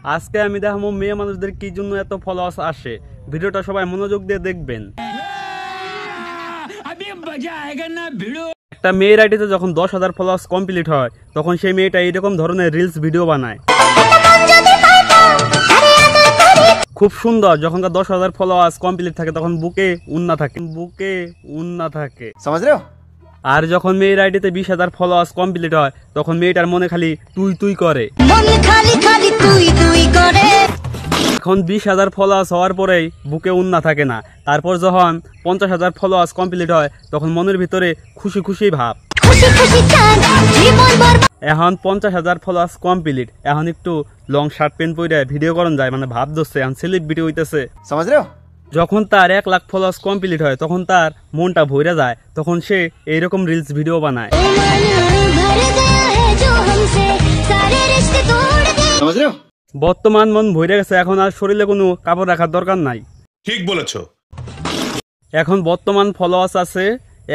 আজকে আমি দেখাবো মেয়ে মানুষদের কি জন্য এত ফলোয়ার্স আসে। ভিডিওটা সবাই মনোযোগ দিয়ে দেখবেন। একটা মেয়ের আইডিতে যখন 10,000 ফলোয়ার্স কমপ্লিট হয় তখন সেই মেয়েটা এইরকম ধরনের রিলস ভিডিও বানায়। খুব সুন্দর। যখন 10,000 ফলোয়ার্স কমপ্লিট থাকে তখন বুকে উন্না থাকে समझ रहे हो। আর যখন মেয়ের আইডিতে 20,000 ফলোয়ার্স কমপ্লিট হয় তখন মেয়েটার মনে খালি তুই করে। এখন 20,000 ফলোয়ার্স হওয়ার পরেই বুকে উন্না থাকে না। তারপর যখন 50,000 ফলোয়ার্স কমপ্লিট হয় তখন মনের ভিতরে খুশি ভাব। এখন 50,000 ফলোয়ার্স কমপ্লিট, এখন একটু লং শার্ট প্যান্ট পরে ভিডিও করন যায়, মানে ভাব ধরছে এখন সেলিব্রিটি হইতেছে। समझ रहे हो। যখন তার 1 লাখ ফলোয়ার্স কমপ্লিট হয় তখন তার মনটা ভরে যায়, তখন সে এইরকম রিলস ভিডিও বানায়। समझ रहे हो। বর্তমান মন ভরে গেছে, এখন আর শরীরে কোনো কাপড় রাখার দরকার নাই। ঠিক বলেছো। এখন বর্তমান ফলোয়ার্স আছে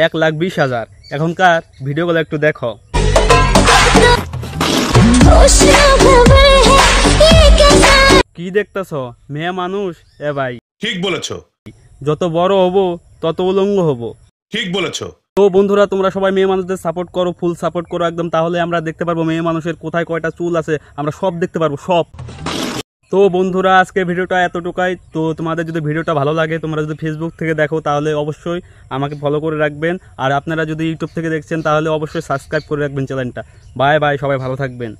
1,20,000। এখনকার ভিডিওগুলো একটু দেখো। কি দেখতেছ? মেয়ে মানুষ এ ভাই। ঠিক বলেছো। যত বড় হব তত উলঙ্গ হব। ঠিক বলেছো। তো বন্ধুরা, তোমরা সবাই মেয়ে মানুষদের সাপোর্ট করো, ফুল সাপোর্ট করো একদম, তাহলে আমরা দেখতে পারবো মেয়ে মানুষের কোথায় কয়টা চুল আছে, আমরা সব দেখতে পারবো সব। তো বন্ধুরা, আজকে ভিডিওটা এতটুকুই। তো তোমাদের যদি ভিডিওটা ভালো লাগে, তোমরা যদি ফেসবুক থেকে দেখো তাহলে অবশ্যই আমাকে ফলো করে রাখবেন, আর আপনারা যদি ইউটিউব থেকে দেখছেন তাহলে অবশ্যই সাবস্ক্রাইব করে রাখবেন চ্যানেলটা। বাই বাই, সবাই ভালো থাকবেন।